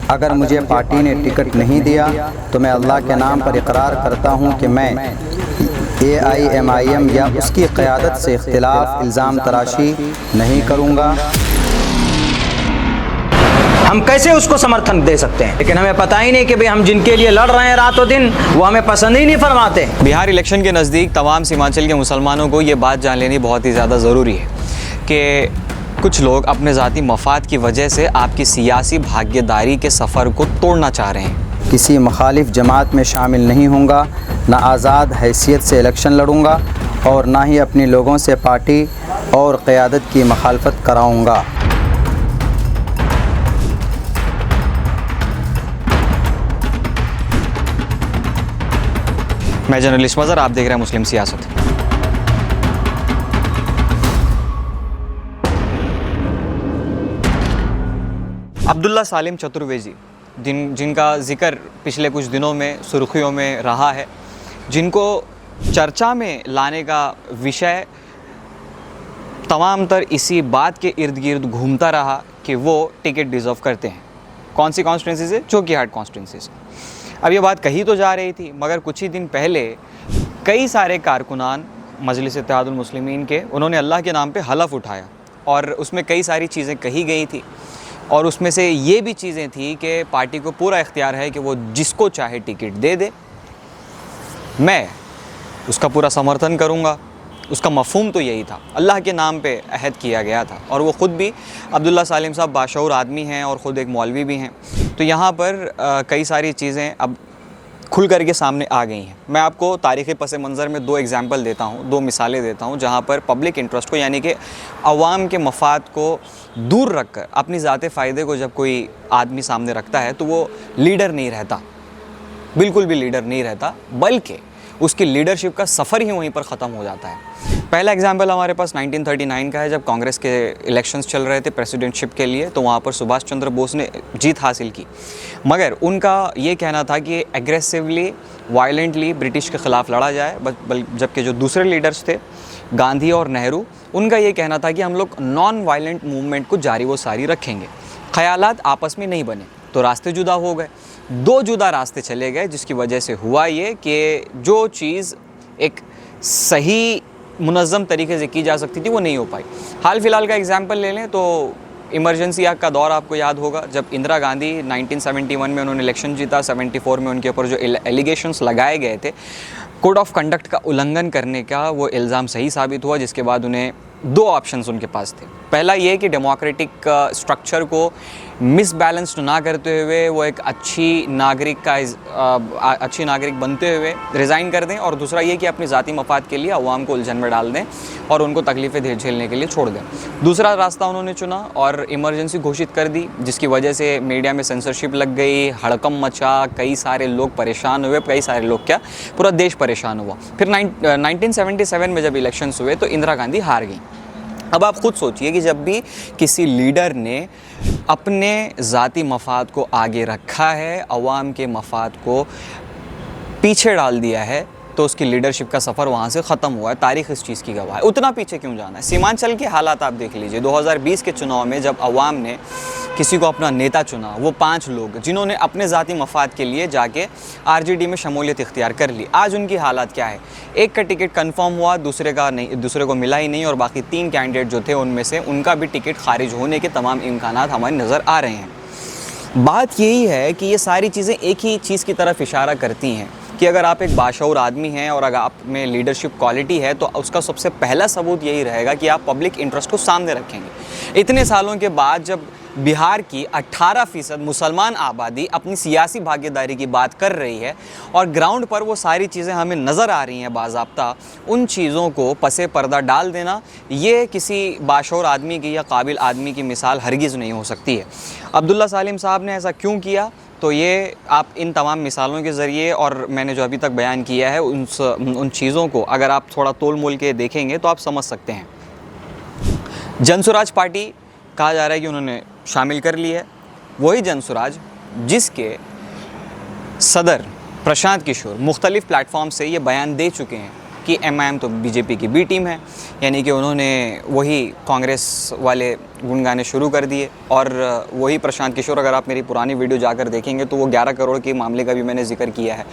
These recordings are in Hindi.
अगर मुझे पार्टी ने टिकट नहीं दिया तो मैं अल्लाह के नाम पर इकरार करता हूँ कि मैं AIMIM या उसकी क़यादत से इख्तिलाफ इल्ज़ाम तराशी नहीं करूँगा। हम कैसे उसको समर्थन दे सकते हैं, लेकिन हमें पता ही नहीं कि भाई हम जिनके लिए लड़ रहे हैं रातों दिन वो हमें पसंद ही नहीं फरमाते। बिहार इलेक्शन के नज़दीक तमाम सीमांचल के मुसलमानों को ये बात जान लेनी बहुत ही ज़्यादा ज़रूरी है कि कुछ लोग अपने ज़ाती मफाद की वजह से आपकी सियासी भागीदारी के सफ़र को तोड़ना चाह रहे हैं। किसी मुखालिफ जमात में शामिल नहीं होऊंगा, ना आज़ाद हैसियत से इलेक्शन लड़ूंगा और ना ही अपने लोगों से पार्टी और क़यादत की मुखालफत कराऊंगा। मैं जर्नलिस्ट मज़हर, आप देख रहे हैं मुस्लिम सियासत। अब्दुल्ला सालिम चतुर्वेदी जिनका ज़िक्र पिछले कुछ दिनों में सुर्खियों में रहा है, जिनको चर्चा में लाने का विषय तमाम तर इसी बात के इर्द गिर्द घूमता रहा कि वो टिकट डिज़र्व करते हैं। कौन सी कॉन्स्टिट्यूंसी से? जोकीहाट कॉन्स्टिट्यूंसी से। अब ये बात कही तो जा रही थी, मगर कुछ ही दिन पहले कई सारे कारकुनान मजलिस इत्तेहादुल मुस्लिमीन के, उन्होंने अल्लाह के नाम पे हलफ उठाया और उसमें कई सारी चीज़ें कही गई थी और उसमें से ये भी चीज़ें थी कि पार्टी को पूरा इख्तियार है कि वो जिसको चाहे टिकट दे दे, मैं उसका पूरा समर्थन करूँगा। उसका मफ़हूम तो यही था, अल्लाह के नाम पे अहद किया गया था और वो ख़ुद भी अब्दुल्ला सालिम साहब बाशऊर आदमी हैं और ख़ुद एक मौलवी भी हैं। तो यहाँ पर कई सारी चीज़ें अब खुल करके सामने आ गई हैं। मैं आपको तारीख़ी पस मंज़र में दो एग्ज़ाम्पल देता हूँ, दो मिसालें देता हूँ जहाँ पर पब्लिक इंटरेस्ट को, यानी कि अवाम के मफाद को दूर रख कर अपनी ज़ाते फ़ायदे को जब कोई आदमी सामने रखता है तो वो लीडर नहीं रहता, बिल्कुल भी लीडर नहीं रहता, बल्कि उसकी लीडरशिप का सफ़र ही वहीं पर ख़त्म हो जाता है। पहला एग्जाम्पल हमारे पास 1939 का है, जब कांग्रेस के इलेक्शंस चल रहे थे प्रेसिडेंटशिप के लिए, तो वहाँ पर सुभाष चंद्र बोस ने जीत हासिल की, मगर उनका ये कहना था कि एग्रेसिवली वायलेंटली ब्रिटिश के ख़िलाफ़ लड़ा जाए, जबकि जो दूसरे लीडर्स थे गांधी और नेहरू, उनका ये कहना था कि हम लोग नॉन वायलेंट मूवमेंट को जारी व सारी रखेंगे। ख़यालात आपस में नहीं बने तो रास्ते जुदा हो गए, दो जुदा रास्ते चले गए, जिसकी वजह से हुआ ये कि जो चीज़ एक सही मुनज़्ज़म तरीके से की जा सकती थी वो नहीं हो पाई। हाल फिलहाल का एग्जांपल ले लें तो इमरजेंसी एक्ट का दौर आपको याद होगा, जब इंदिरा गांधी 1971 में उन्होंने इलेक्शन जीता, 74 में उनके ऊपर जो एलिगेशंस लगाए गए थे कोड ऑफ कंडक्ट का उल्लंघन करने का, वो इल्ज़ाम सही साबित हुआ, जिसके बाद उन्हें दो ऑप्शंस उनके पास थे। पहला ये कि डेमोक्रेटिक स्ट्रक्चर को मिसबैलेंस्ड ना करते हुए वो एक अच्छी नागरिक बनते हुए रिज़ाइन कर दें, और दूसरा ये कि अपनी ज़ाती मफाद के लिए अवाम को उलझन में डाल दें और उनको तकलीफ़ें झेलने के लिए छोड़ दें। दूसरा रास्ता उन्होंने चुना और इमरजेंसी घोषित कर दी, जिसकी वजह से मीडिया में सेंसरशिप लग गई, हड़कम मचा, कई सारे लोग परेशान हुए, कई सारे लोग क्या पूरा देश परेशान हुआ। फिर 1977 में जब इलेक्शंस हुए तो इंदिरा गांधी हार गई। अब आप ख़ुद सोचिए कि जब भी किसी लीडर ने अपने ज़ाती मफाद को आगे रखा है, अवाम के मफाद को पीछे डाल दिया है, तो उसकी लीडरशिप का सफ़र वहाँ से ख़त्म हुआ है। तारीख़ इस चीज़ की गवाह है। उतना पीछे क्यों जाना है? सीमांचल के हालात आप देख लीजिए। 2020 के चुनाव में जब अवाम ने किसी को अपना नेता चुना, वो 5 लोग जिन्होंने अपने ज़ाती मफाद के लिए जाके आरजेडी में शमूलियत इख्तियार कर ली, आज उनकी हालात क्या है? एक का टिकट कन्फर्म हुआ, दूसरे को मिला ही नहीं, और बाकी 3 कैंडिडेट जो थे उनमें से उनका भी टिकट खारिज होने के तमाम इम्कानात हमारी नज़र आ रहे हैं। बात यही है कि ये सारी चीज़ें एक ही चीज़ की तरफ इशारा करती हैं कि अगर आप एक बाशऊर आदमी हैं और अगर आप में लीडरशिप क्वालिटी है तो उसका सबसे पहला सबूत यही रहेगा कि आप पब्लिक इंटरेस्ट को सामने रखेंगे। इतने सालों के बाद जब बिहार की 18% मुसलमान आबादी अपनी सियासी भागीदारी की बात कर रही है और ग्राउंड पर वो सारी चीज़ें हमें नज़र आ रही हैं बाज़ाब्ता, उन चीज़ों को पसे पर्दा डाल देना ये किसी बाशऊर आदमी की या काबिल आदमी की मिसाल हरगिज़ नहीं हो सकती है। अब्दुल्ला सालिम साहब ने ऐसा क्यों किया, तो ये आप इन तमाम मिसालों के ज़रिए और मैंने जो अभी तक बयान किया है उन चीज़ों को अगर आप थोड़ा तोल मोल के देखेंगे तो आप समझ सकते हैं। जनसुराज पार्टी कहा जा रहा है कि उन्होंने शामिल कर ली है, वही जनसुराज जिसके सदर प्रशांत किशोर मुख्तलिफ़ प्लेटफॉर्म से ये बयान दे चुके हैं कि MIM तो बीजेपी की बी टीम है, यानी कि उन्होंने वही कांग्रेस वाले गुण गाने शुरू कर दिए। और वही प्रशांत किशोर, अगर आप मेरी पुरानी वीडियो जाकर देखेंगे तो वो 11 करोड़ के मामले का भी मैंने जिक्र किया है।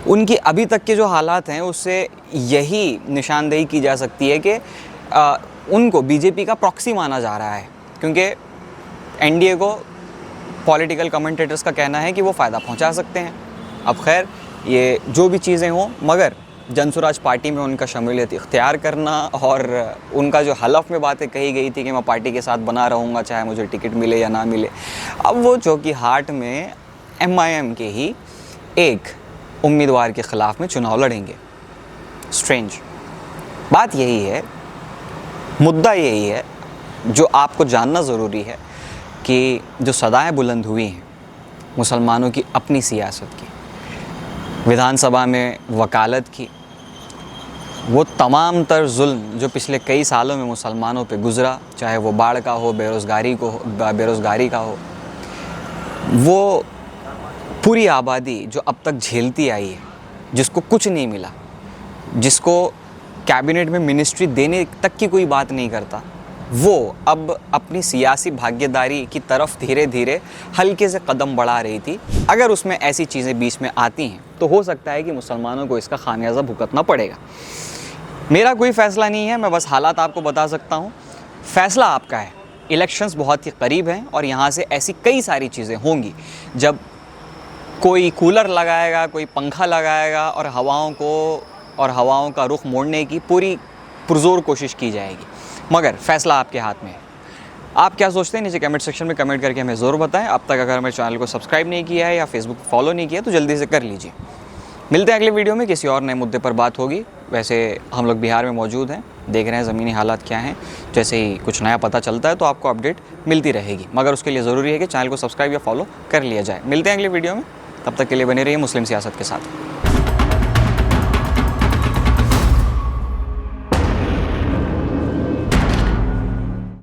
उनकी अभी तक के जो हालात हैं उससे यही निशानदेही की जा सकती है कि उनको बीजेपी का प्रॉक्सी माना जा रहा है, क्योंकि NDA को पॉलिटिकल कमेंटेटर्स का कहना है कि वो फ़ायदा पहुंचा सकते हैं। अब खैर ये जो भी चीज़ें हों, मगर जनसुराज पार्टी में उनका शमूलियत इख्तियार करना और उनका जो हलफ में बातें कही गई थी कि मैं पार्टी के साथ बना रहूँगा चाहे मुझे टिकट मिले या ना मिले, अब वो चौकी हाट में MIM के ही एक उम्मीदवार के ख़िलाफ़ में चुनाव लड़ेंगे। स्ट्रेंज बात यही है, मुद्दा यही है जो आपको जानना ज़रूरी है कि जो सदाएं बुलंद हुई हैं मुसलमानों की अपनी सियासत की, विधानसभा में वकालत की, वो तमाम तर जुल्म जो पिछले कई सालों में मुसलमानों पे गुज़रा, चाहे वो बाढ़ का हो, बेरोज़गारी का हो, वो पूरी आबादी जो अब तक झेलती आई है, जिसको कुछ नहीं मिला, जिसको कैबिनेट में मिनिस्ट्री देने तक की कोई बात नहीं करता, वो अब अपनी सियासी भागीदारी की तरफ धीरे धीरे हल्के से कदम बढ़ा रही थी। अगर उसमें ऐसी चीज़ें बीच में आती हैं तो हो सकता है कि मुसलमानों को इसका खामियाजा भुगतना पड़ेगा। मेरा कोई फ़ैसला नहीं है, मैं बस हालात आपको बता सकता हूँ। फ़ैसला आपका है। इलेक्शंस बहुत ही करीब हैं और यहाँ से ऐसी कई सारी चीज़ें होंगी जब कोई कूलर लगाएगा, कोई पंखा लगाएगा और हवाओं का रुख मोड़ने की पूरी पुरज़ोर कोशिश की जाएगी, मगर फ़ैसला आपके हाथ में है। आप क्या सोचते हैं नीचे कमेंट सेक्शन में कमेंट करके हमें ज़रूर बताएं। अब तक अगर मेरे चैनल को सब्सक्राइब नहीं किया है या फेसबुक फॉलो नहीं किया तो जल्दी से कर लीजिए। मिलते हैं अगले वीडियो में, किसी और नए मुद्दे पर बात होगी। वैसे हम लोग बिहार में मौजूद हैं, देख रहे हैं ज़मीनी हालात क्या हैं। जैसे ही कुछ नया पता चलता है तो आपको अपडेट मिलती रहेगी, मगर उसके लिए ज़रूरी है कि चैनल को सब्सक्राइब या फॉलो कर लिया जाए। मिलते हैं अगले वीडियो में, तब तक के लिए बने रहिए मुस्लिम सियासत के साथ।